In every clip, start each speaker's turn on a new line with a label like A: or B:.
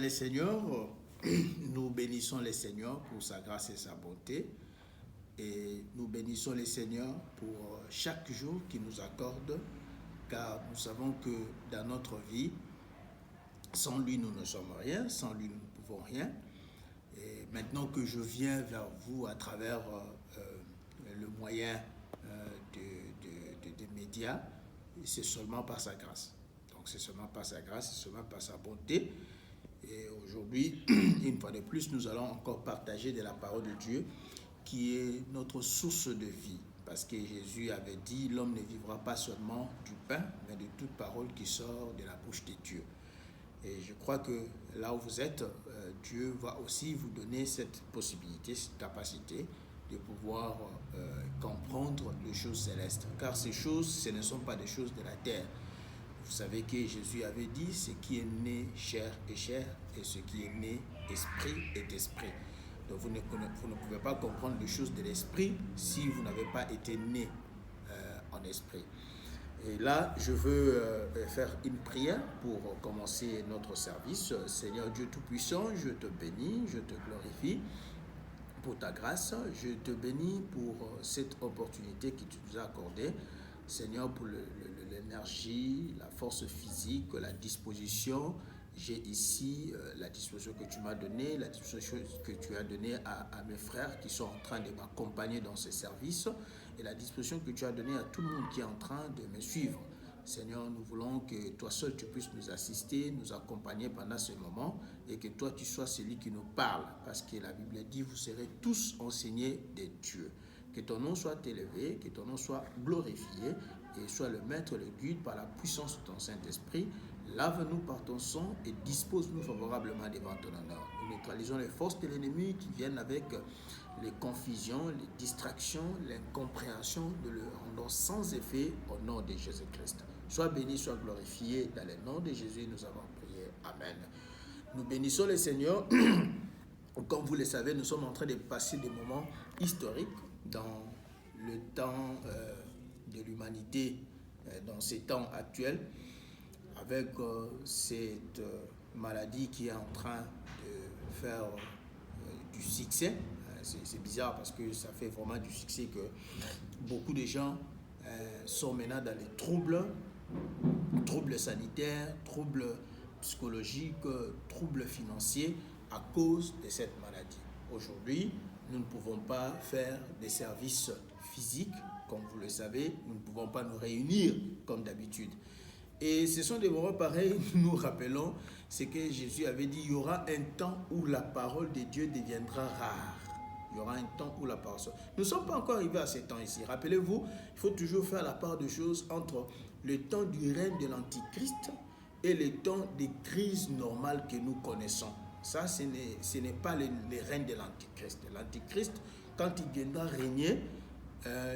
A: Les Seigneurs, nous bénissons les Seigneurs pour sa grâce et sa bonté. Et nous bénissons les Seigneurs pour chaque jour qu'il nous accorde, car nous savons que dans notre vie, sans lui, nous ne sommes rien, sans lui, nous ne pouvons rien. Et maintenant que je viens vers vous à travers le moyen des médias, c'est seulement par sa grâce. Donc c'est seulement par sa grâce, c'est seulement par sa bonté. Et aujourd'hui, une fois de plus, nous allons encore partager de la parole de Dieu qui est notre source de vie. Parce que Jésus avait dit, l'homme ne vivra pas seulement du pain, mais de toute parole qui sort de la bouche de Dieu. Et je crois que là où vous êtes, Dieu va aussi vous donner cette possibilité, cette capacité de pouvoir comprendre les choses célestes. Car ces choses, ce ne sont pas des choses de la terre. Vous savez que Jésus avait dit, ce qui est né chair est chair, et ce qui est né esprit est esprit. Donc vous ne pouvez pas comprendre les choses de l'esprit si vous n'avez pas été né en esprit. Et là, je veux faire une prière pour commencer notre service. Seigneur Dieu Tout-Puissant, je te bénis, je te glorifie pour ta grâce. Je te bénis pour cette opportunité que tu nous as accordée. Seigneur, pour l'énergie, la force physique, la disposition. J'ai ici la disposition que tu m'as donnée, la disposition que tu as donnée à mes frères qui sont en train de m'accompagner dans ce service et la disposition que tu as donnée à tout le monde qui est en train de me suivre. Seigneur, nous voulons que toi seul tu puisses nous assister, nous accompagner pendant ce moment et que toi tu sois celui qui nous parle parce que la Bible dit vous serez tous enseignés de Dieu. Que ton nom soit élevé, que ton nom soit glorifié et sois le maître, le guide par la puissance de ton Saint-Esprit. Lave-nous par ton sang et dispose-nous favorablement devant ton honneur. Nous neutralisons les forces de l'ennemi qui viennent avec les confusions, les distractions, l'incompréhension, de le rendre sans effet au nom de Jésus-Christ. Sois béni, sois glorifié. Dans le nom de Jésus, nous avons prié. Amen. Nous bénissons le Seigneur. Comme vous le savez, nous sommes en train de passer des moments historiques dans le temps de l'humanité, dans ces temps actuels, avec cette maladie qui est en train de faire du succès. C'est bizarre parce que ça fait vraiment du succès que beaucoup de gens sont maintenant dans les troubles sanitaires, troubles psychologiques, troubles financiers à cause de cette maladie. Aujourd'hui, nous ne pouvons pas faire des services physiques, comme vous le savez, nous ne pouvons pas nous réunir comme d'habitude. Et ce sont des moments pareils, nous nous rappelons ce que Jésus avait dit, il y aura un temps où la parole de Dieu deviendra rare. Il y aura un temps où la parole... Nous ne sommes pas encore arrivés à ce temps ici. Rappelez-vous, il faut toujours faire la part de choses entre le temps du règne de l'Antichrist et le temps des crises normales que nous connaissons. Ça, ce n'est pas le règne de l'Antichrist. L'Antichrist, quand il viendra régner,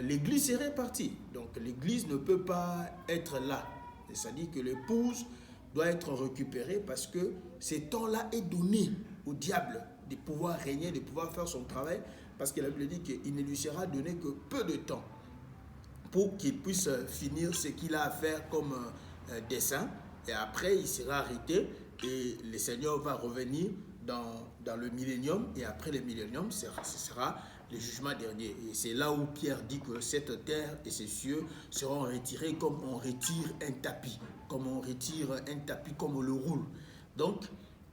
A: l'Église est répartie. Donc l'Église ne peut pas être là. C'est-à-dire que l'épouse doit être récupérée parce que ce temps-là est donné au diable de pouvoir régner, de pouvoir faire son travail, parce que la Bible dit qu'il ne lui sera donné que peu de temps pour qu'il puisse finir ce qu'il a à faire comme dessein, et après il sera arrêté et le Seigneur va revenir dans le millénium, et après le millénium, ce sera le jugement dernier. Et c'est là où Pierre dit que cette terre et ces cieux seront retirés comme on retire un tapis, comme on retire un tapis, comme on le roule. Donc,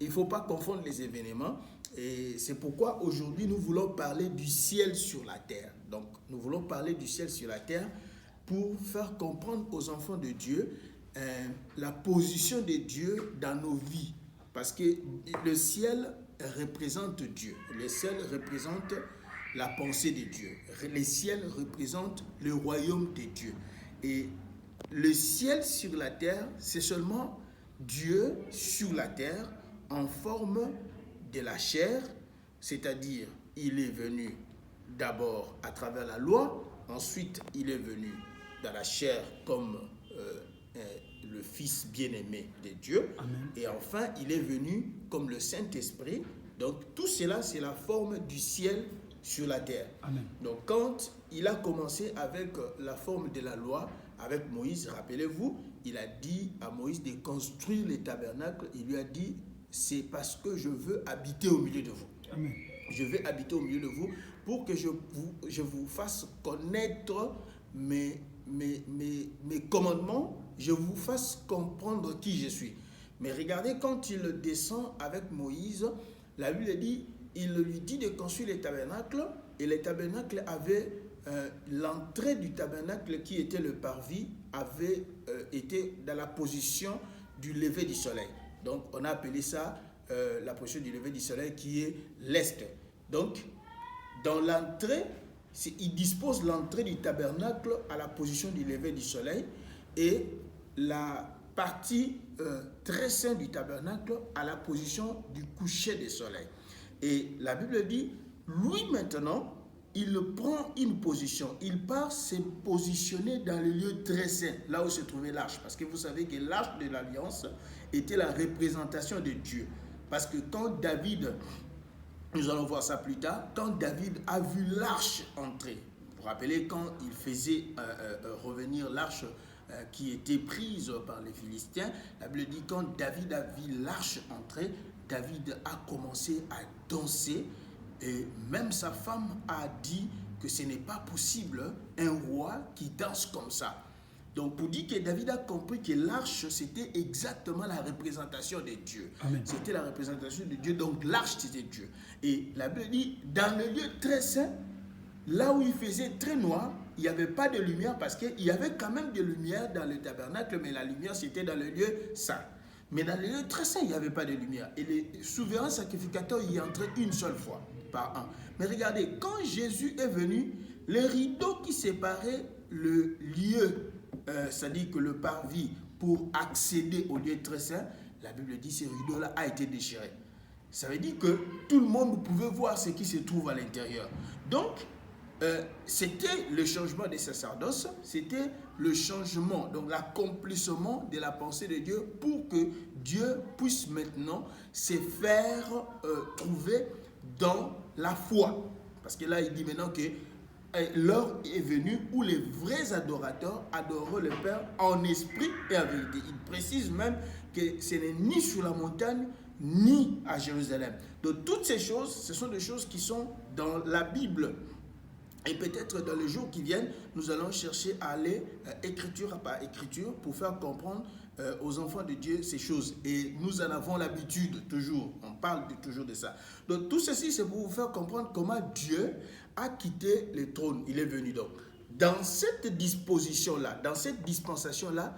A: il ne faut pas confondre les événements. Et c'est pourquoi aujourd'hui, nous voulons parler du ciel sur la terre. Donc, nous voulons parler du ciel sur la terre pour faire comprendre aux enfants de Dieu la position de Dieu dans nos vies. Parce que le ciel représente Dieu. Le ciel représente la pensée de Dieu. Le ciel représente le royaume de Dieu. Et le ciel sur la terre, c'est seulement Dieu sur la terre en forme de la chair, c'est-à-dire il est venu d'abord à travers la loi, ensuite il est venu dans la chair comme le Fils bien-aimé de Dieu. Amen. Et enfin il est venu comme le Saint-Esprit. Donc tout cela, c'est la forme du ciel sur la terre. Amen. Donc quand il a commencé avec la forme de la loi, avec Moïse, rappelez-vous, il a dit à Moïse de construire les tabernacles. Il lui a dit c'est parce que je veux habiter au milieu de vous.
B: Amen.
A: Je vais habiter au milieu de vous pour que je vous fasse connaître mes commandements, je vous fasse comprendre qui je suis. Mais regardez, quand il descend avec Moïse, la Bible dit, il lui dit de construire les tabernacles, et les tabernacles avaient, l'entrée du tabernacle qui était le parvis, avait été dans la position du lever du soleil. Donc on a appelé ça la position du lever du soleil qui est l'est. Donc dans l'entrée, il dispose l'entrée du tabernacle à la position du lever du soleil et la partie très sainte du tabernacle à la position du coucher du soleil. Et la Bible dit, lui maintenant, il prend une position. Il part se positionner dans le lieu très saint, là où se trouvait l'arche. Parce que vous savez que l'arche de l'Alliance était la représentation de Dieu. Parce que quand David, nous allons voir ça plus tard, quand David a vu l'arche entrer, vous vous rappelez quand il faisait revenir l'arche qui était prise par les Philistins, la Bible dit quand David a vu l'arche entrer, David a commencé à danser et même sa femme a dit que ce n'est pas possible un roi qui danse comme ça. Donc pour dire que David a compris que l'arche c'était exactement la représentation de Dieu. Amen. C'était la représentation de Dieu, donc l'arche c'était Dieu. Et la Bible dit dans le lieu très saint, là où il faisait très noir, il n'y avait pas de lumière parce qu'il y avait quand même de lumière dans le tabernacle, mais la lumière c'était dans le lieu saint. Mais dans le lieu très saint, il n'y avait pas de lumière. Et les souverains sacrificateurs y entraient une seule fois par an. Mais regardez, quand Jésus est venu, les rideaux qui séparaient le lieu, c'est-à-dire que le parvis pour accéder au lieu très saint, la Bible dit que ce rideau-là a été déchiré. Ça veut dire que tout le monde pouvait voir ce qui se trouve à l'intérieur. Donc, c'était le changement des sacerdoces, c'était le changement, donc l'accomplissement de la pensée de Dieu pour que Dieu puisse maintenant se faire trouver dans la foi. Parce que là, il dit maintenant que l'heure est venue où les vrais adorateurs adoreront le Père en esprit et en vérité. Il précise même que ce n'est ni sur la montagne, ni à Jérusalem. Donc toutes ces choses, ce sont des choses qui sont dans la Bible. Et peut-être dans les jours qui viennent, nous allons chercher à aller écriture par écriture pour faire comprendre aux enfants de Dieu ces choses. Et nous en avons l'habitude toujours, on parle toujours de ça. Donc tout ceci, c'est pour vous faire comprendre comment Dieu a quitté le trône. Il est venu donc. Dans cette disposition-là, dans cette dispensation-là,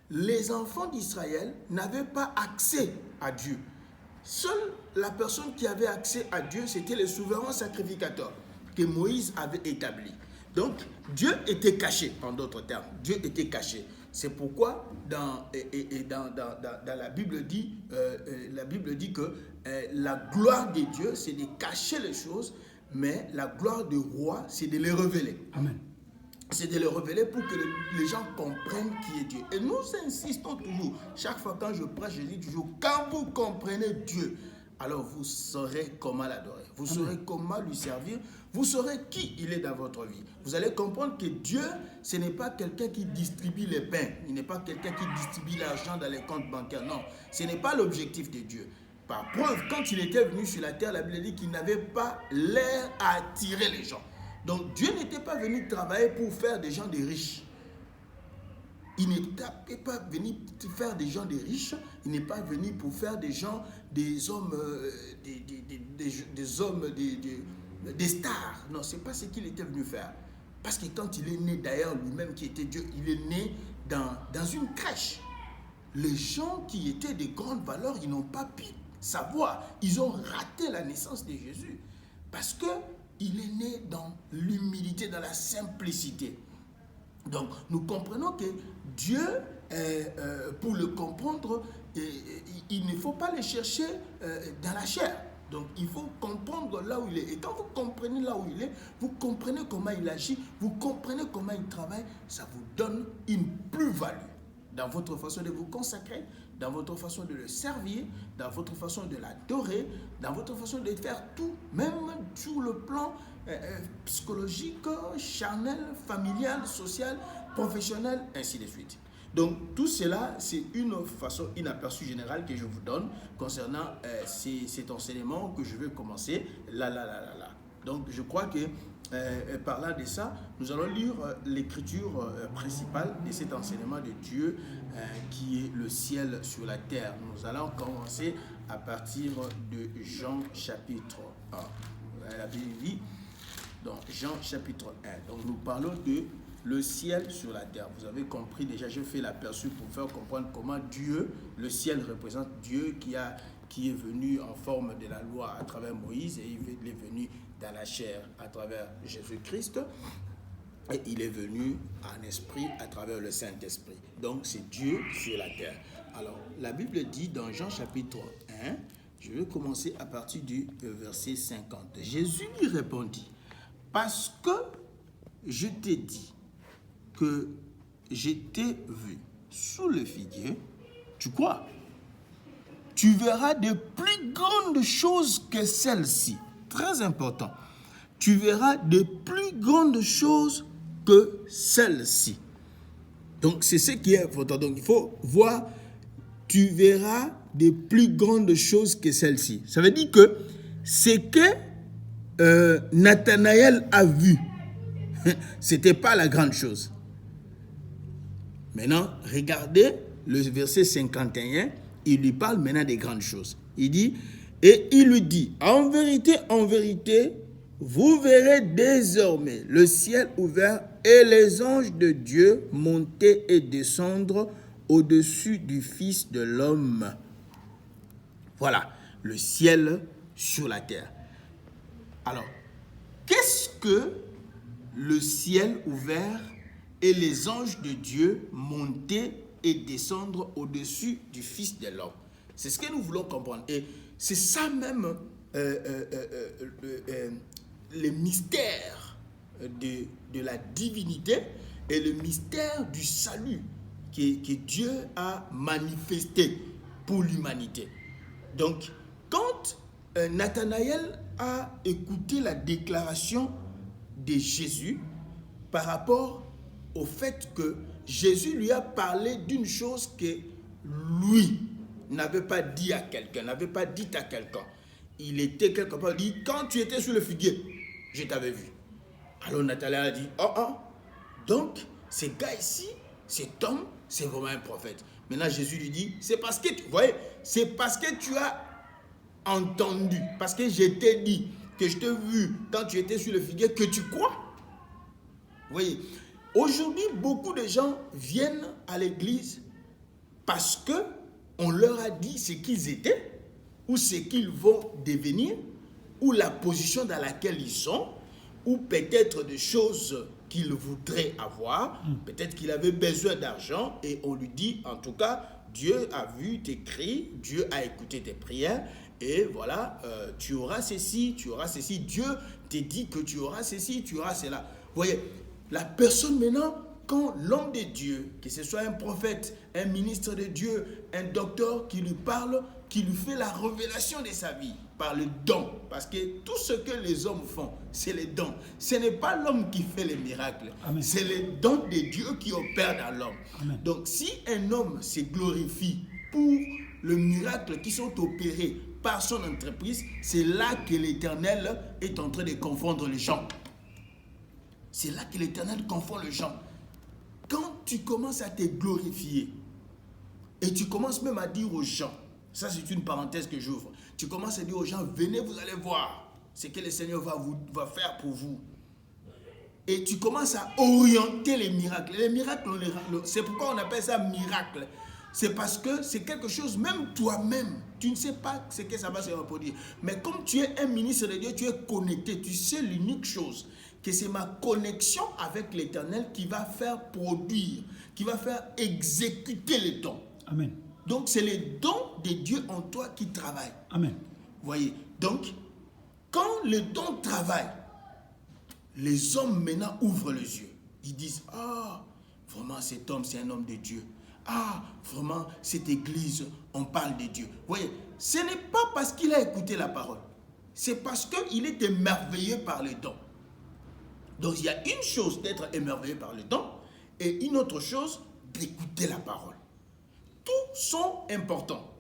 A: les enfants d'Israël n'avaient pas accès à Dieu. Seule la personne qui avait accès à Dieu, c'était les souverains sacrificateurs que Moïse avait établi. Donc, Dieu était caché, en d'autres termes. Dieu était caché. C'est pourquoi dans la Bible dit que la gloire de Dieu, c'est de cacher les choses, mais la gloire du roi, c'est de les révéler. Amen. C'est de les révéler pour que les gens comprennent qui est Dieu. Et nous insistons toujours, chaque fois quand je prêche, je dis toujours, quand vous comprenez Dieu, alors vous saurez comment l'adorer, vous saurez comment lui servir, vous saurez qui il est dans votre vie. Vous allez comprendre que Dieu, ce n'est pas quelqu'un qui distribue les pains, il n'est pas quelqu'un qui distribue l'argent dans les comptes bancaires, non. Ce n'est pas l'objectif de Dieu. Par preuve, quand il était venu sur la terre, la Bible dit qu'il n'avait pas l'air à attirer les gens. Donc Dieu n'était pas venu travailler pour faire des gens des riches. Il n'était pas venu faire des gens des riches, il n'est pas venu pour faire des gens, des hommes, des stars. Non, ce n'est pas ce qu'il était venu faire. Parce que quand il est né d'ailleurs lui-même qui était Dieu, il est né dans une crèche. Les gens qui étaient de grandes valeurs, ils n'ont pas pu savoir. Ils ont raté la naissance de Jésus. Parce qu'il est né dans l'humilité, dans la simplicité. Donc, nous comprenons que Dieu, pour le comprendre, il ne faut pas le chercher dans la chair. Donc, il faut comprendre là où il est. Et quand vous comprenez là où il est, vous comprenez comment il agit, vous comprenez comment il travaille, ça vous donne une plus-value dans votre façon de vous consacrer, dans votre façon de le servir, dans votre façon de l'adorer, dans votre façon de faire tout, même sur le plan psychologique, charnel, familial, social, professionnel, ainsi de suite. Donc, tout cela, c'est une façon inaperçue générale que je vous donne concernant cet enseignement que je vais commencer là. Donc, je crois que parlant de ça, nous allons lire l'écriture principale de cet enseignement de Dieu qui est le ciel sur la terre. Nous allons commencer à partir de Jean chapitre 1. La Bible dit, dans Jean chapitre 1. Donc, nous parlons de le ciel sur la terre. Vous avez compris déjà, je fais l'aperçu pour faire comprendre comment Dieu, le ciel représente Dieu qui est venu en forme de la loi à travers Moïse et il est venu dans la chair à travers Jésus-Christ et il est venu en esprit à travers le Saint-Esprit. Donc c'est Dieu sur la terre. Alors la Bible dit dans Jean chapitre 1, je vais commencer à partir du verset 50. Jésus lui répondit, parce que je t'ai dit que je t'ai vu sous le figuier, tu crois? Tu verras de plus grandes choses que celles-ci. Très important. Tu verras de plus grandes choses que celles-ci. Donc, c'est ce qui est important. Donc, il faut voir, tu verras de plus grandes choses que celles-ci. Ça veut dire que ce que Nathanaël a vu, ce n'était pas la grande chose. Maintenant, regardez le verset 51, il lui parle maintenant des grandes choses. Il dit, et il lui dit, en vérité, vous verrez désormais le ciel ouvert et les anges de Dieu monter et descendre au-dessus du Fils de l'homme. Voilà, le ciel sur la terre. Alors, qu'est-ce que le ciel ouvert et les anges de Dieu monter et descendre au-dessus du Fils de l'homme? C'est ce que nous voulons comprendre. Et c'est ça même le mystère de la divinité et le mystère du salut que Dieu a manifesté pour l'humanité. Donc, quand Nathanaël a écouté la déclaration de Jésus par rapport au fait que Jésus lui a parlé d'une chose que lui n'avait pas dit à quelqu'un, n'avait pas dit à quelqu'un. Il était quelque part, il dit, quand tu étais sur le figuier, je t'avais vu. Alors Nathanaël a dit, donc ce gars ici, cet homme, c'est vraiment un prophète. Maintenant Jésus lui dit, c'est parce que, vous voyez, c'est parce que tu as entendu, parce que je t'ai dit, que je t'ai vu quand tu étais sur le figuier, que tu crois. Vous voyez, aujourd'hui, beaucoup de gens viennent à l'église parce que on leur a dit ce qu'ils étaient, ou ce qu'ils vont devenir, ou la position dans laquelle ils sont, ou peut-être des choses qu'il voudrait avoir. Peut-être qu'il avait besoin d'argent et on lui dit, en tout cas, Dieu a vu tes cris, Dieu a écouté tes prières et voilà, tu auras ceci, tu auras ceci. Dieu te dit que tu auras ceci, tu auras cela. Vous voyez, la personne maintenant, quand l'homme de Dieu, que ce soit un prophète, un ministre de Dieu, un docteur qui lui parle, qui lui fait la révélation de sa vie par le don. Parce que tout ce que les hommes font, c'est les dons. Ce n'est pas l'homme qui fait les miracles. Amen. C'est les dons de Dieu qui opèrent dans l'homme. Donc si un homme se glorifie pour le miracle qui sont opérés par son entreprise, c'est là que l'Éternel est en train de confondre les gens. C'est là que l'Éternel confond les gens. Quand tu commences à te glorifier et tu commences même à dire aux gens, ça c'est une parenthèse que j'ouvre, tu commences à dire aux gens, venez, vous allez voir ce que le Seigneur va faire pour vous. Et tu commences à orienter les miracles. Les miracles, c'est pourquoi on appelle ça miracle. C'est parce que c'est quelque chose, même toi-même, tu ne sais pas ce que ça va se reproduire. Mais comme tu es un ministre de Dieu, tu es connecté, tu sais l'unique chose, que c'est ma connexion avec l'Éternel qui va faire produire, qui va faire exécuter les dons. Amen. Donc, c'est les dons de Dieu en toi qui travaillent. Amen. Vous voyez, donc, quand les dons travaillent, les hommes maintenant ouvrent les yeux. Ils disent, vraiment cet homme, c'est un homme de Dieu. Vraiment, cette église, on parle de Dieu. Vous voyez, ce n'est pas parce qu'il a écouté la parole. C'est parce qu'il est émerveillé par les dons. Donc, il y a une chose d'être émerveillé par les dons et une autre chose d'écouter la parole. Tous sont importants.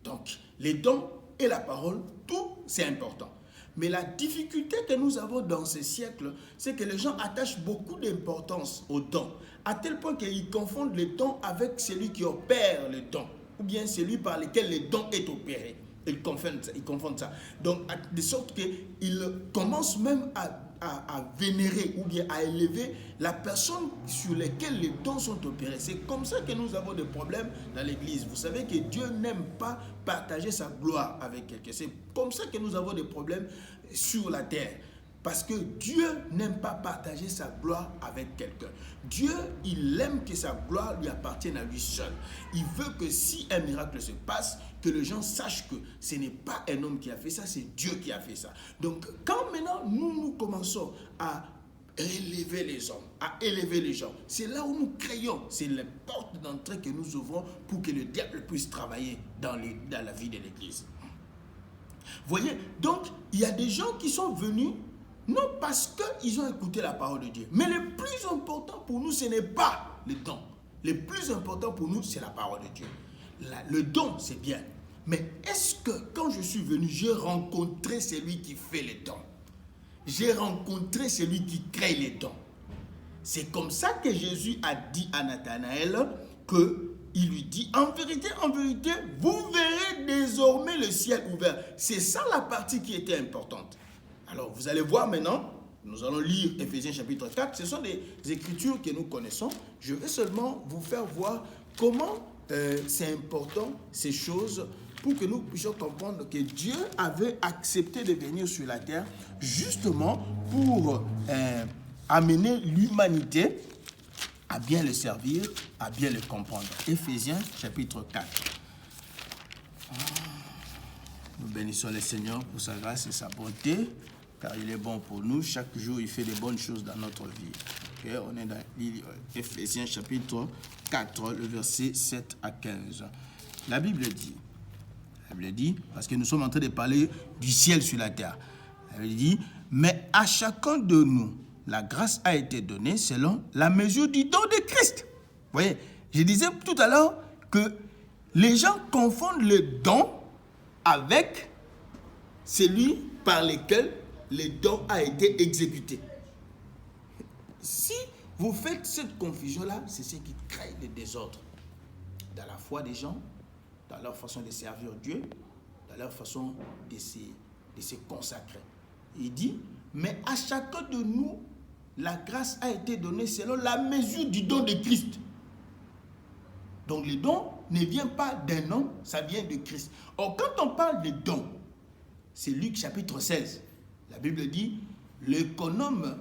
A: Donc, les dons et la parole, tout c'est important. Mais la difficulté que nous avons dans ce siècle, c'est que les gens attachent beaucoup d'importance aux dons, à tel point qu'ils confondent les dons avec celui qui opère les dons, ou bien celui par lequel les dons est opéré. Ils confondent ça. Donc, de sorte qu'ils commencent même à vénérer ou bien à élever la personne sur laquelle les dons sont opérés. C'est comme ça que nous avons des problèmes dans l'église. Vous savez que Dieu n'aime pas partager sa gloire avec quelqu'un. C'est comme ça que nous avons des problèmes sur la terre. Parce que Dieu n'aime pas partager sa gloire avec quelqu'un. Dieu, il aime que sa gloire lui appartienne à lui seul. Il veut que si un miracle se passe, que les gens sachent que ce n'est pas un homme qui a fait ça, c'est Dieu qui a fait ça. Donc, quand maintenant nous commençons à élever les hommes, à élever les gens, c'est là où nous créons, c'est la porte d'entrée que nous ouvrons pour que le diable puisse travailler dans la vie de l'église. Voyez, donc, il y a des gens qui sont venus non parce qu'ils ont écouté la parole de Dieu. Mais le plus important pour nous, ce n'est pas le don. Le plus important pour nous, c'est la parole de Dieu. Le don, c'est bien. Mais est-ce que quand je suis venu, j'ai rencontré celui qui fait les dons? J'ai rencontré celui qui crée les dons. C'est comme ça que Jésus a dit à Nathanaël qu'il lui dit, en vérité, vous verrez désormais le ciel ouvert. C'est ça la partie qui était importante. Alors, vous allez voir maintenant, nous allons lire Éphésiens chapitre 4. Ce sont des écritures que nous connaissons. Je vais seulement vous faire voir comment c'est important, ces choses, pour que nous puissions comprendre que Dieu avait accepté de venir sur la terre justement pour amener l'humanité à bien le servir, à bien le comprendre. Éphésiens chapitre 4. Nous bénissons le Seigneur pour sa grâce et sa bonté, car il est bon pour nous. Chaque jour, il fait de bonnes choses dans notre vie. Okay? On est dans Éphésiens chapitre 4, le verset 7 à 15. La Bible dit, parce que nous sommes en train de parler du ciel sur la terre. Elle dit, mais à chacun de nous, la grâce a été donnée selon la mesure du don de Christ. Vous voyez, je disais tout à l'heure que les gens confondent le don avec celui par lequel le don a été exécuté. Si vous faites cette confusion-là, c'est ce qui crée le désordre dans la foi des gens, dans leur façon de servir Dieu, dans leur façon de se consacrer. Il dit, mais à chacun de nous, la grâce a été donnée selon la mesure du don de Christ. Donc le don ne vient pas d'un homme, ça vient de Christ. Or, quand on parle de don, c'est Luc chapitre 16. La Bible dit, l'économe,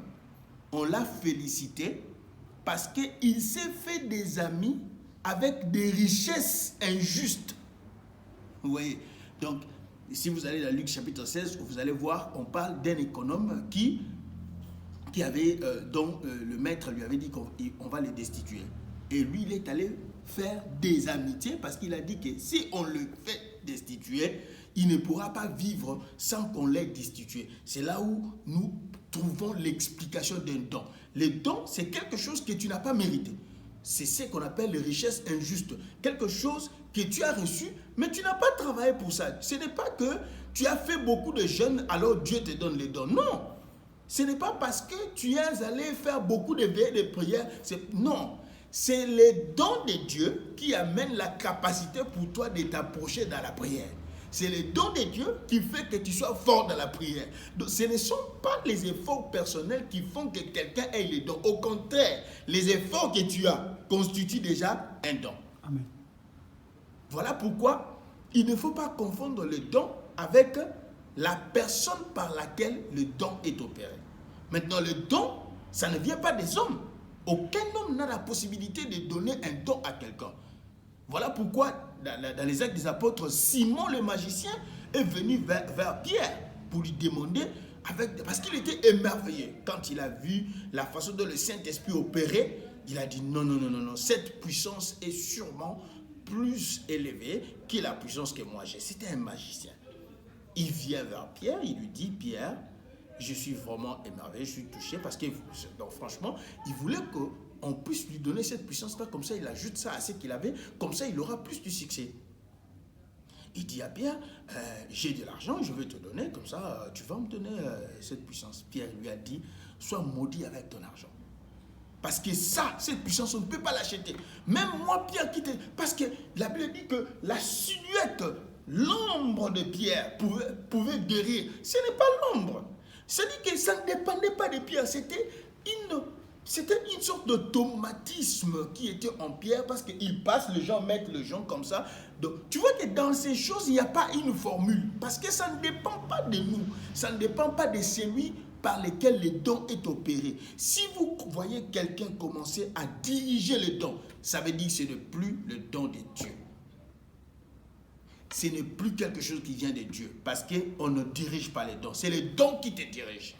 A: on l'a félicité parce qu'il s'est fait des amis avec des richesses injustes. Vous voyez? Donc, si vous allez dans Luc chapitre 16, vous allez voir, on parle d'un économe qui avait, dont le maître lui avait dit qu'on va le destituer. Et lui, il est allé faire des amitiés parce qu'il a dit que si on le fait destituer, il ne pourra pas vivre sans qu'on l'ait destitué. C'est là où nous trouvons l'explication d'un don. Le don, c'est quelque chose que tu n'as pas mérité. C'est ce qu'on appelle les richesses injustes. Quelque chose que tu as reçu, mais tu n'as pas travaillé pour ça. Ce n'est pas que tu as fait beaucoup de jeûnes, alors Dieu te donne les dons. Non. Ce n'est pas parce que tu es allé faire beaucoup de veillées de prières. Non. C'est les dons de Dieu qui amènent la capacité pour toi de t'approcher dans la prière. C'est les dons de Dieu qui fait que tu sois fort dans la prière. Donc, ce ne sont pas les efforts personnels qui font que quelqu'un ait les dons. Au contraire, les efforts que tu as constituent déjà un don.
B: Amen.
A: Voilà pourquoi il ne faut pas confondre le don avec la personne par laquelle le don est opéré. Maintenant, le don, ça ne vient pas des hommes. Aucun homme n'a la possibilité de donner un don à quelqu'un. Voilà pourquoi, dans les Actes des Apôtres, Simon le magicien est venu vers Pierre pour lui demander, parce qu'il était émerveillé. Quand il a vu la façon dont le Saint-Esprit opérait, il a dit non, cette puissance est sûrement plus élevée que la puissance que moi j'ai. C'était un magicien. Il vient vers Pierre, il lui dit, Pierre, je suis vraiment émerveillé, je suis touché parce que, donc, franchement, il voulait on puisse lui donner cette puissance-là, comme ça il ajoute ça à ce qu'il avait, comme ça il aura plus de succès. Il dit, ah bien, j'ai de l'argent, je vais te donner, comme ça tu vas me donner cette puissance. Pierre lui a dit, sois maudit avec ton argent. Parce que ça, cette puissance, on ne peut pas l'acheter. Même moi, Pierre, parce que la Bible dit que la silhouette, l'ombre de Pierre pouvait guérir. Ce n'est pas l'ombre. C'est-à-dire que ça ne dépendait pas de Pierre. C'était une sorte d'automatisme qui était en Pierre parce qu'il passe, les gens mettent les gens comme ça. Donc, tu vois que dans ces choses, il n'y a pas une formule. Parce que ça ne dépend pas de nous. Ça ne dépend pas de celui par lequel le don est opéré. Si vous voyez quelqu'un commencer à diriger le don, ça veut dire que ce n'est plus le don de Dieu. Ce n'est plus quelque chose qui vient de Dieu. Parce qu'on ne dirige pas les dons. C'est le don qui te dirige.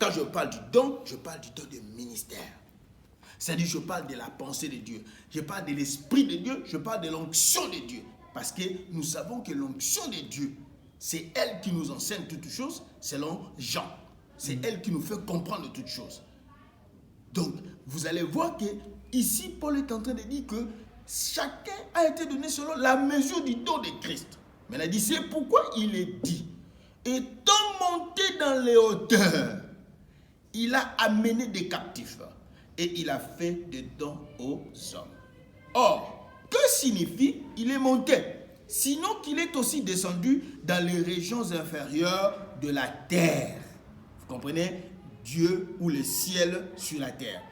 A: Quand je parle du don, je parle du don de ministère. C'est-à-dire, je parle de la pensée de Dieu. Je parle de l'esprit de Dieu. Je parle de l'onction de Dieu. Parce que nous savons que l'onction de Dieu, c'est elle qui nous enseigne toutes choses, selon Jean. C'est elle qui nous fait comprendre toutes choses. Donc, vous allez voir que ici, Paul est en train de dire que chacun a été donné selon la mesure du don de Christ. Mais il a dit, c'est pourquoi il est dit, étant monté dans les hauteurs, il a amené des captifs et il a fait des dons aux hommes. Or, que signifie il est monté? Sinon qu'il est aussi descendu dans les régions inférieures de la terre. Vous comprenez? Dieu ou le ciel sur la terre.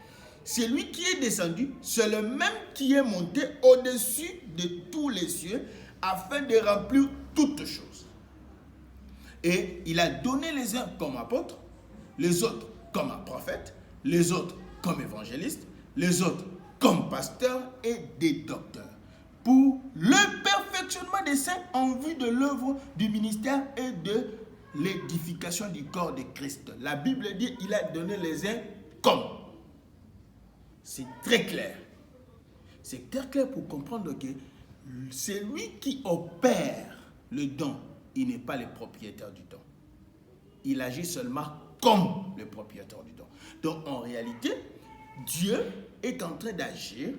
A: C'est lui qui est descendu, c'est le même qui est monté au-dessus de tous les cieux afin de remplir toutes choses. Et il a donné les uns comme apôtres, les autres comme prophètes, les autres comme évangélistes, les autres comme pasteurs et des docteurs, pour le perfectionnement des saints en vue de l'œuvre du ministère et de l'édification du corps de Christ. La Bible dit il a donné les uns comme. C'est très clair. C'est très clair pour comprendre que c'est lui qui opère le don. Il n'est pas le propriétaire du don. Il agit seulement comme le propriétaire du don. Donc en réalité, Dieu est en train d'agir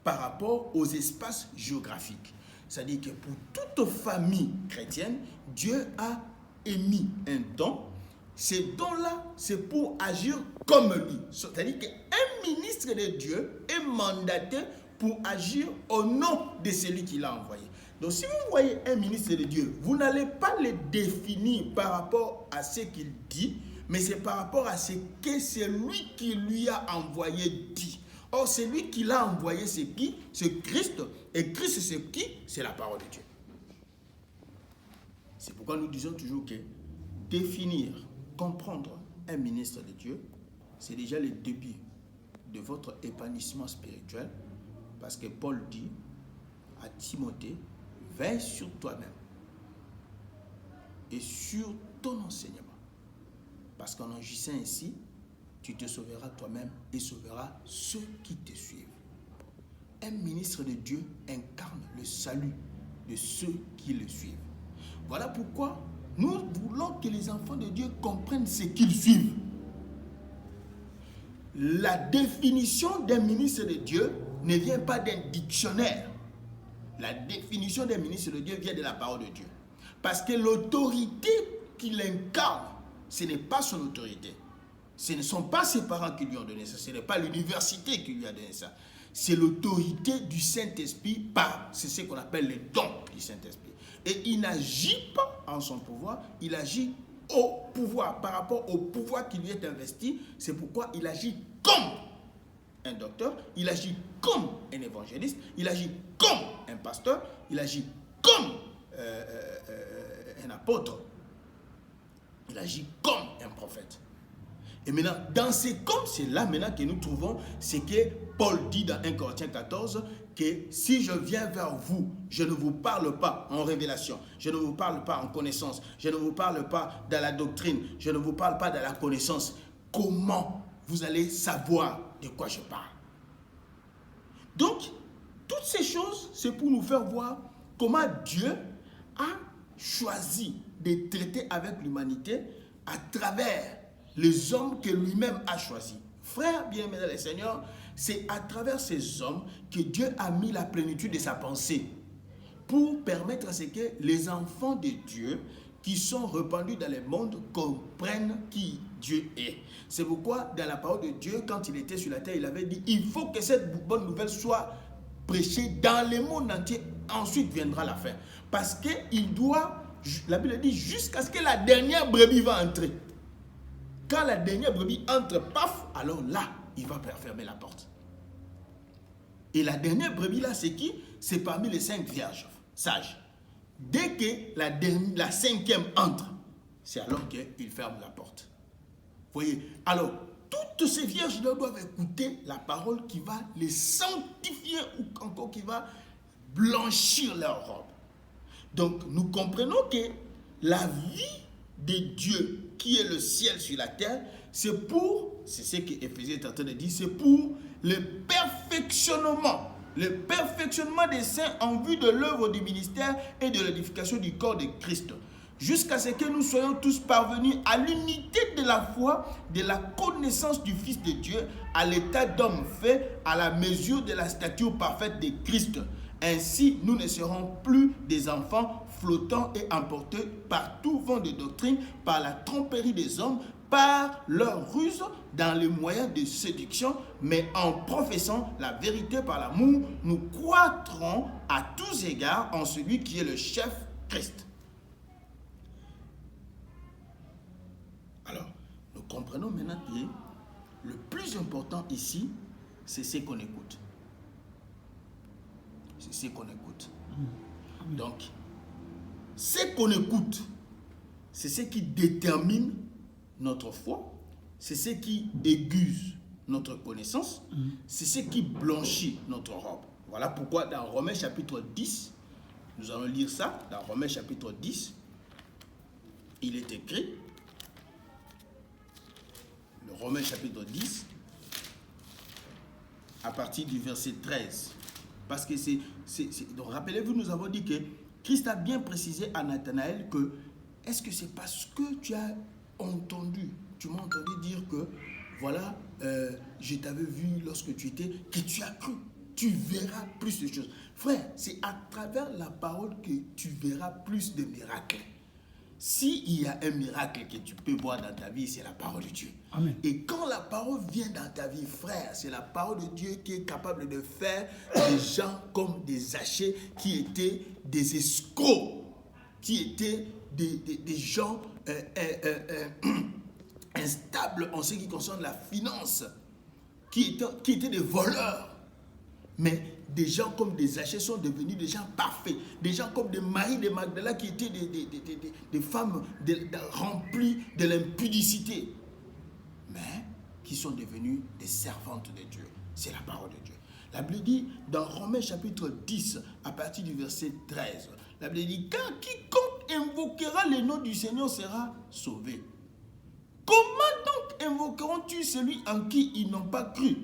A: par rapport aux espaces géographiques. C'est-à-dire que pour toute famille chrétienne, Dieu a émis un don. Ces dons-là, c'est pour agir comme lui. C'est-à-dire qu'un ministre de Dieu est mandaté pour agir au nom de celui qui l'a envoyé. Donc si vous voyez un ministre de Dieu, vous n'allez pas le définir par rapport à ce qu'il dit, mais c'est par rapport à ce que c'est lui qui lui a envoyé dit. Or, c'est lui qui l'a envoyé, c'est qui? C'est Christ. Et Christ, c'est qui? C'est la parole de Dieu. C'est pourquoi nous disons toujours que définir, comprendre un ministre de Dieu, c'est déjà le début de votre épanouissement spirituel. Parce que Paul dit à Timothée, veille sur toi-même et sur ton enseignement. Parce qu'en agissant ainsi, tu te sauveras toi-même et sauveras ceux qui te suivent. Un ministre de Dieu incarne le salut de ceux qui le suivent. Voilà pourquoi nous voulons que les enfants de Dieu comprennent ce qu'ils suivent. La définition d'un ministre de Dieu ne vient pas d'un dictionnaire. La définition d'un ministre de Dieu vient de la parole de Dieu. Parce que l'autorité qu'il incarne, ce n'est pas son autorité. Ce ne sont pas ses parents qui lui ont donné ça. Ce n'est pas l'université qui lui a donné ça. C'est l'autorité du Saint-Esprit c'est ce qu'on appelle le don du Saint-Esprit. Et il n'agit pas en son pouvoir, il agit au pouvoir, par rapport au pouvoir qui lui est investi. C'est pourquoi il agit comme un docteur, il agit comme un évangéliste, il agit comme un pasteur, il agit comme un apôtre, il agit comme un prophète. Et maintenant, dans ces comme, c'est là maintenant que nous trouvons ce que Paul dit dans 1 Corinthiens 14, que si je viens vers vous, je ne vous parle pas en révélation, je ne vous parle pas en connaissance, je ne vous parle pas dans la doctrine, je ne vous parle pas dans la connaissance, comment vous allez savoir de quoi je parle? Donc, toutes ces choses, c'est pour nous faire voir comment Dieu a choisi de traiter avec l'humanité à travers les hommes que lui-même a choisis. Frères bien-aimés dans le Seigneur, c'est à travers ces hommes que Dieu a mis la plénitude de sa pensée pour permettre à ce que les enfants de Dieu qui sont répandus dans le monde comprennent qui Dieu est. C'est pourquoi dans la parole de Dieu, quand il était sur la terre, il avait dit, il faut que cette bonne nouvelle soit prêchée dans le monde entier, ensuite viendra la fin. Parce qu'il doit, la Bible dit, jusqu'à ce que la dernière brebis va entrer. Quand la dernière brebis entre, paf, alors là, il va fermer la porte. Et la dernière brebis là, c'est qui? C'est parmi les 5 vierges sages. Dès que la 5e entre, c'est alors qu'il ferme la porte. Vous voyez? Alors, toutes ces vierges doivent écouter la parole qui va les sanctifier ou encore qui va blanchir leur robe. Donc, nous comprenons que la vie de Dieu, qui est le ciel sur la terre, c'est ce que Éphésiens est en train de dire, c'est pour le perfectionnement des saints en vue de l'œuvre du ministère et de l'édification du corps de Christ, jusqu'à ce que nous soyons tous parvenus à l'unité de la foi, de la connaissance du Fils de Dieu, à l'état d'homme fait, à la mesure de la stature parfaite de Christ. Ainsi, nous ne serons plus des enfants flottants et emportés par tout vent de doctrine, par la tromperie des hommes, par leur ruse dans les moyens de séduction, mais en professant la vérité par l'amour, nous croîtrons à tous égards en celui qui est le chef, Christ. Alors, nous comprenons maintenant que le plus important ici, c'est ce qu'on écoute. C'est ce qu'on écoute. Donc, ce qu'on écoute, c'est ce qui détermine notre foi, c'est ce qui aiguise notre connaissance, c'est ce qui blanchit notre robe. Voilà pourquoi dans Romains chapitre 10, nous allons lire ça, dans Romains chapitre 10, il est écrit, le Romains chapitre 10, à partir du verset 13. Parce que donc rappelez-vous, nous avons dit que Christ a bien précisé à Nathanaël que est-ce que c'est parce que tu as entendu, tu m'as entendu dire que voilà, je t'avais vu lorsque tu étais, que tu as cru, tu verras plus de choses. Frère, c'est à travers la parole que tu verras plus de miracles. S'il y a un miracle que tu peux voir dans ta vie, c'est la parole de Dieu.
B: Amen.
A: Et quand la parole vient dans ta vie, frère, c'est la parole de Dieu qui est capable de faire des gens comme des Zachée qui étaient des escrocs, qui étaient des gens instables en ce qui concerne la finance, qui étaient des voleurs. Mais des gens comme des Zachée sont devenus des gens parfaits. Des gens comme des Marie de Magdala qui étaient des femmes remplies de l'impudicité. Mais qui sont devenues des servantes de Dieu. C'est la parole de Dieu. La Bible dit dans Romains chapitre 10, à partir du verset 13, la Bible dit, car quiconque invoquera le nom du Seigneur sera sauvé. Comment donc invoqueront-ils celui en qui ils n'ont pas cru?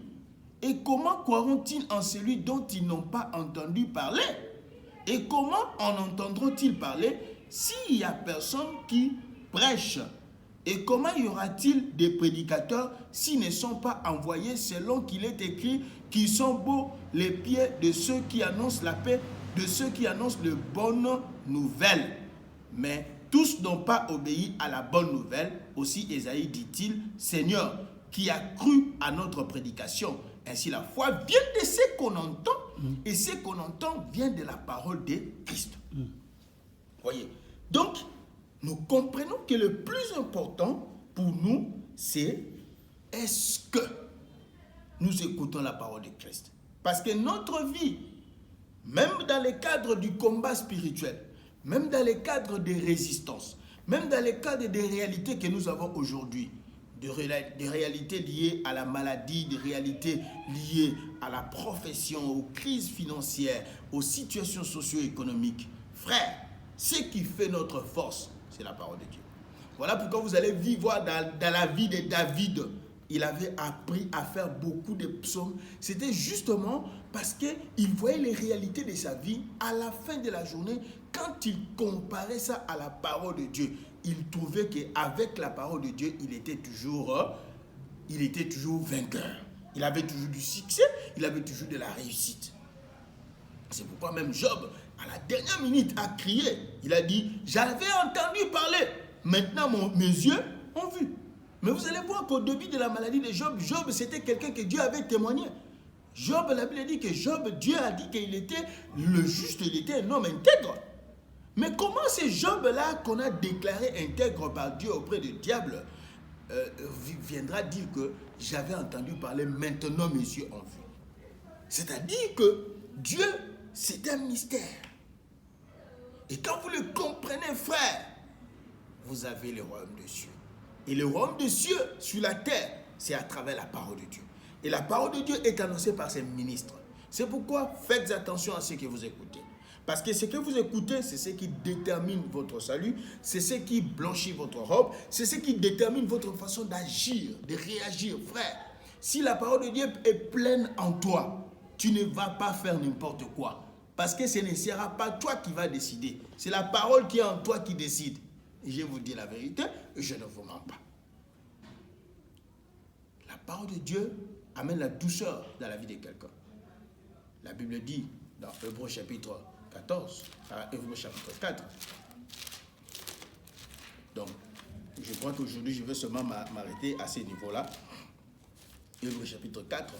A: Et comment croiront-ils en celui dont ils n'ont pas entendu parler? Et comment en entendront-ils parler s'il n'y a personne qui prêche? Et comment y aura-t-il des prédicateurs s'ils ne sont pas envoyés selon qu'il est écrit qu'ils sont beaux les pieds de ceux qui annoncent la paix, de ceux qui annoncent de bonnes nouvelles? Mais tous n'ont pas obéi à la bonne nouvelle. Aussi Ésaïe dit-il, Seigneur, qui a cru à notre prédication? Ainsi, la foi vient de ce qu'on entend, et ce qu'on entend vient de la parole de Christ. Voyez. Donc, nous comprenons que le plus important pour nous, c'est est-ce que nous écoutons la parole de Christ? Parce que notre vie, même dans le cadre du combat spirituel, même dans le cadre des résistances, même dans le cadre des réalités que nous avons aujourd'hui, des réalités liées à la maladie, des réalités liées à la profession, aux crises financières, aux situations socio-économiques. Frère, ce qui fait notre force, c'est la parole de Dieu. Voilà pourquoi vous allez vivre dans la vie de David. Il avait appris à faire beaucoup de psaumes. C'était justement parce qu'il voyait les réalités de sa vie. À la fin de la journée, quand il comparait ça à la parole de Dieu, il trouvait qu'avec la parole de Dieu, il était toujours il était toujours vainqueur. Il avait toujours du succès, il avait toujours de la réussite. C'est pourquoi même Job, à la dernière minute, a crié. Il a dit, j'avais entendu parler, maintenant mes yeux ont vu. Mais vous allez voir qu'au début de la maladie de Job, Job c'était quelqu'un que Dieu avait témoigné. Job, la Bible dit que Job, Dieu a dit qu'il était le juste, il était un homme intègre. Mais comment c'est Job-là qu'on a déclaré intègre par Dieu auprès du diable viendra dire que j'avais entendu parler, maintenant mes yeux ont vu. C'est-à-dire que Dieu, c'est un mystère. Et quand vous le comprenez, frère, vous avez le royaume des cieux. Et le royaume des cieux sur la terre, c'est à travers la parole de Dieu. Et la parole de Dieu est annoncée par ses ministres. C'est pourquoi faites attention à ce que vous écoutez. Parce que ce que vous écoutez, c'est ce qui détermine votre salut, c'est ce qui blanchit votre robe, c'est ce qui détermine votre façon d'agir, de réagir. Frère, si la parole de Dieu est pleine en toi, tu ne vas pas faire n'importe quoi. Parce que ce ne sera pas toi qui vas décider. C'est la parole qui est en toi qui décide. Et je vous dis la vérité, et je ne vous mens pas. La parole de Dieu amène la douceur dans la vie de quelqu'un. La Bible dit dans Hébreux chapitre 14, Hébreux chapitre 4. Donc, je crois qu'aujourd'hui, je vais seulement m'arrêter à ce niveau-là. Hébreux chapitre 4,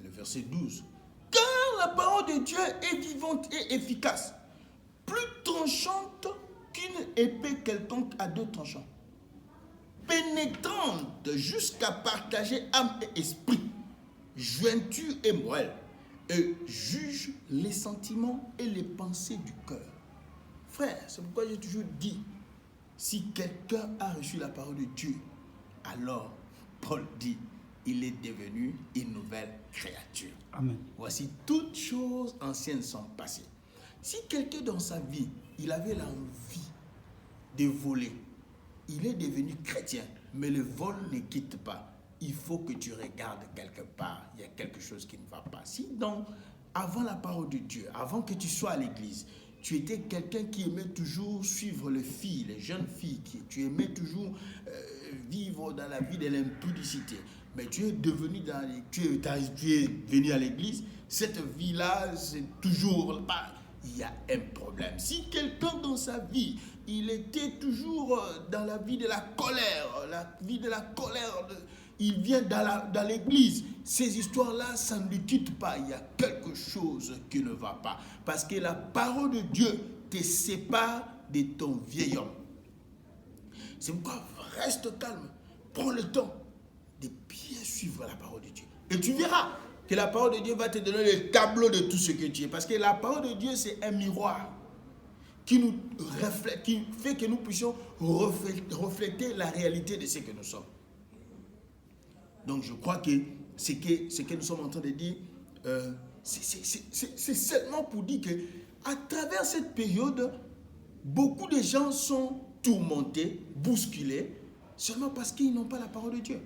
A: le verset 12. Car la parole de Dieu est vivante et efficace, plus tranchante qu'une épée quelconque à deux tranchants, pénétrante jusqu'à partager âme et esprit, jointure et moelle, et juge les sentiments et les pensées du cœur. Frère, c'est pourquoi j'ai toujours dit, si quelqu'un a reçu la parole de Dieu, alors Paul dit, il est devenu une nouvelle créature.
B: Amen.
A: Voici, toutes choses anciennes sont passées. Si quelqu'un dans sa vie, il avait l'envie de voler, il est devenu chrétien, mais le vol ne quitte pas. Il faut que tu regardes quelque part, il y a quelque chose qui ne va pas. Si donc, avant la parole de Dieu, avant que tu sois à l'église, tu étais quelqu'un qui aimait toujours suivre les filles, les jeunes filles, tu aimais toujours vivre dans la vie de l'impudicité, mais tu es devenu tu es venu à l'église, cette vie-là, c'est toujours pas. Il y a un problème. Si quelqu'un dans sa vie, il était toujours dans la vie de la colère, il vient dans l'église, ces histoires-là, ça ne le quitte pas. Il y a quelque chose qui ne va pas. Parce que la parole de Dieu te sépare de ton vieil homme. C'est pourquoi reste calme. Prends le temps de bien suivre la parole de Dieu. Et tu verras que la parole de Dieu va te donner le tableau de tout ce que tu es. Parce que la parole de Dieu, c'est un miroir qui nous reflète, qui fait que nous puissions refléter la réalité de ce que nous sommes. Donc je crois que ce que nous sommes en train de dire, c'est seulement pour dire que à travers cette période, beaucoup de gens sont tourmentés, bousculés, seulement parce qu'ils n'ont pas la parole de Dieu.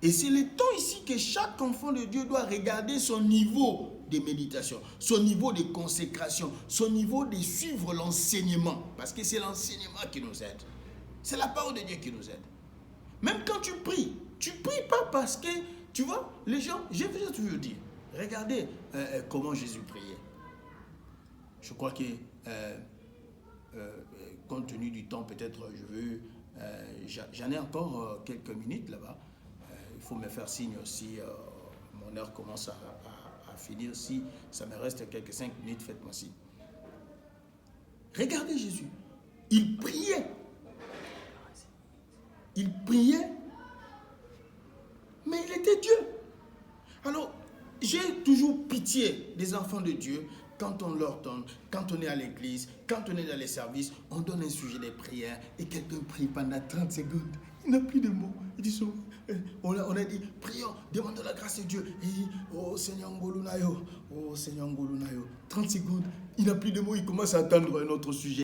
A: Et c'est le temps ici que chaque enfant de Dieu doit regarder son niveau de méditation, son niveau de consécration, son niveau de suivre l'enseignement. Parce que c'est l'enseignement qui nous aide. C'est la parole de Dieu qui nous aide. Même quand tu pries pas parce que, tu vois, les gens, je vous ai toujours dit, regardez comment Jésus priait. Je crois que, compte tenu du temps, peut-être j'en ai encore quelques minutes là-bas. Il faut me faire signe aussi, mon heure commence à finir. Si ça me reste quelques 5 minutes, faites-moi signe. Regardez Jésus, il priait. Il priait, mais il était Dieu. Alors, j'ai toujours pitié des enfants de Dieu quand on leur donne, quand on est à l'église, quand on est dans les services, on donne un sujet de prière et quelqu'un prie pendant 30 secondes. Il n'a plus de mots. Il dit, on a dit, prions, demandons la grâce de Dieu. Et il dit, oh Seigneur Ngolunayo, oh Seigneur Ngolunayo. 30 secondes, il n'a plus de mots, il commence à attendre un autre sujet.